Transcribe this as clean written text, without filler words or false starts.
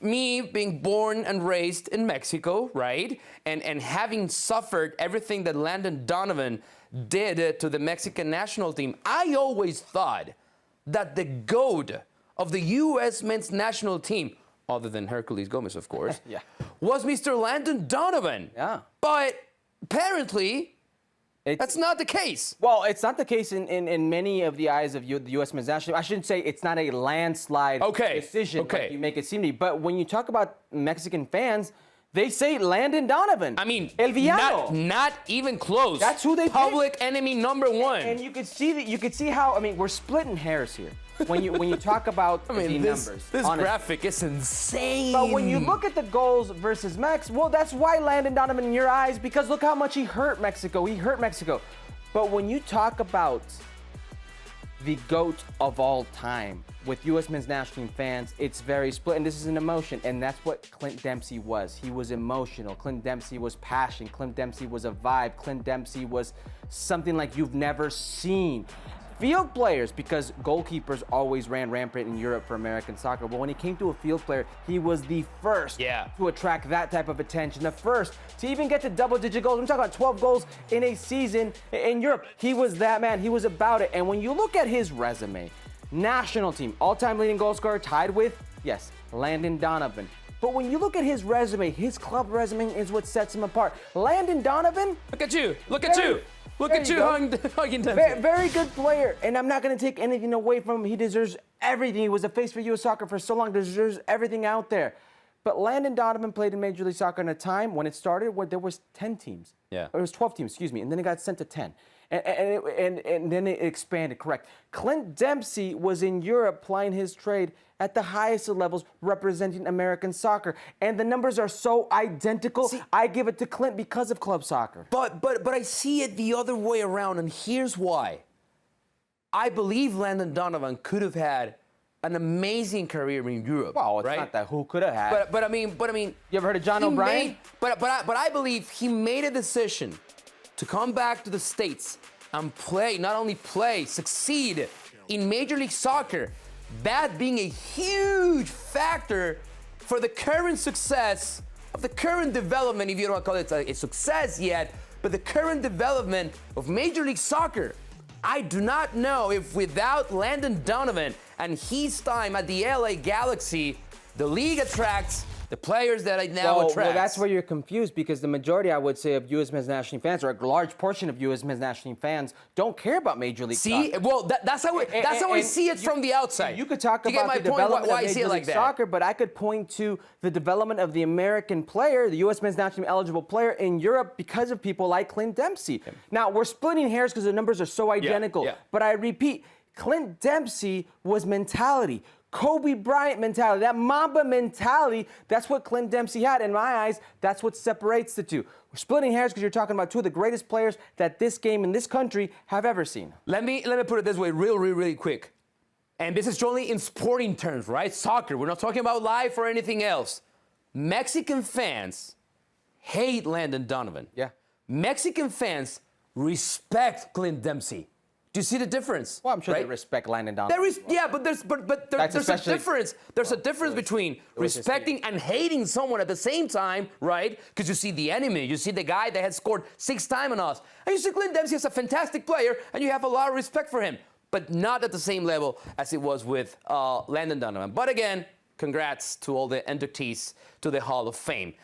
me being born and raised in Mexico, right? And having suffered everything that Landon Donovan did to the Mexican national team, I always thought that the GOAT of the U.S. men's national team, other than Hercules Gomez, of course, yeah, was Mr. Landon Donovan. Yeah. But apparently, that's not the case. Well, it's not the case in many of the eyes of the U.S. men's national team. I shouldn't say it's not a landslide decision like you make it seem to be. But when you talk about Mexican fans, they say Landon Donovan. I mean, El Villano. Not even close. That's who they Public pick. enemy number one. And you could see that. You could see how. I mean, we're splitting hairs here when you talk about the numbers. This graphic is insane. But when you look at the goals versus Mex, well, that's why Landon Donovan in your eyes, because look how much he hurt Mexico. He hurt Mexico. But when you talk about the GOAT of all time with U.S. men's national team fans, it's very split, and this is an emotion, and that's what Clint Dempsey was. He was emotional. Clint Dempsey was passion. Clint Dempsey was a vibe. Clint Dempsey was something like you've never seen. Field players, because goalkeepers always ran rampant in Europe for American soccer, but when he came to a field player, he was the first to attract that type of attention, the first to even get to double-digit goals. I'm talking about 12 goals in a season in Europe. He was that man. He was about it. And when you look at his resume, national team, all-time leading goal scorer, tied with, yes, Landon Donovan. But when you look at his resume, his club resume is what sets him apart. Landon Donovan. Look at you. Look at you. Look at you hugging Dempsey. Very good player, and I'm not going to take anything away from him. He deserves everything. He was a face for U.S. soccer for so long, deserves everything out there. But Landon Donovan played in Major League Soccer in a time when it started where there was 10 teams. Yeah. Or it was 12 teams, excuse me, and then it got sent to 10. And then it expanded, correct. Clint Dempsey was in Europe plying his trade at the highest of levels representing American soccer. And the numbers are so identical. See, I give it to Clint because of club soccer. But I see it the other way around, and here's why. I believe Landon Donovan could have had an amazing career in Europe. Well, it's not that who could have had. But I mean, you ever heard of John O'Brien? But I believe he made a decision to come back to the States and play, not only play, succeed in Major League Soccer, that being a huge factor for the current success of the current development, if you don't want to call it a success yet, but the current development of Major League Soccer. I do not know if without Landon Donovan and his time at the LA Galaxy, the league attracts the players that it now attracts. Well, that's where you're confused, because the majority, I would say, of U.S. men's national team fans, or a large portion of U.S. men's national team fans, don't care about Major League Soccer. Well, that's how I see it from the outside. You could talk about the development of Major League Soccer, but I could point to the development of the American player, the U.S. men's national team eligible player in Europe, because of people like Clint Dempsey. Yeah. Now, we're splitting hairs because the numbers are so identical. But I repeat, Clint Dempsey was mentality. Kobe Bryant mentality, that Mamba mentality, that's what Clint Dempsey had. In my eyes, that's what separates the two. We're splitting hairs because you're talking about two of the greatest players that this game in this country have ever seen. Let me put it this way really quick. And this is only in sporting terms, right? Soccer. We're not talking about life or anything else. Mexican fans hate Landon Donovan. Yeah. Mexican fans respect Clint Dempsey. Do you see the difference? Well, I'm sure they respect Landon Donovan. There is, but there's a difference. There's a difference between respecting and hating someone at the same time, right? Because you see the enemy, you see the guy that has scored 6 times on us, and you see Clint Dempsey as a fantastic player, and you have a lot of respect for him, but not at the same level as it was with Landon Donovan. But again, congrats to all the inductees to the Hall of Fame.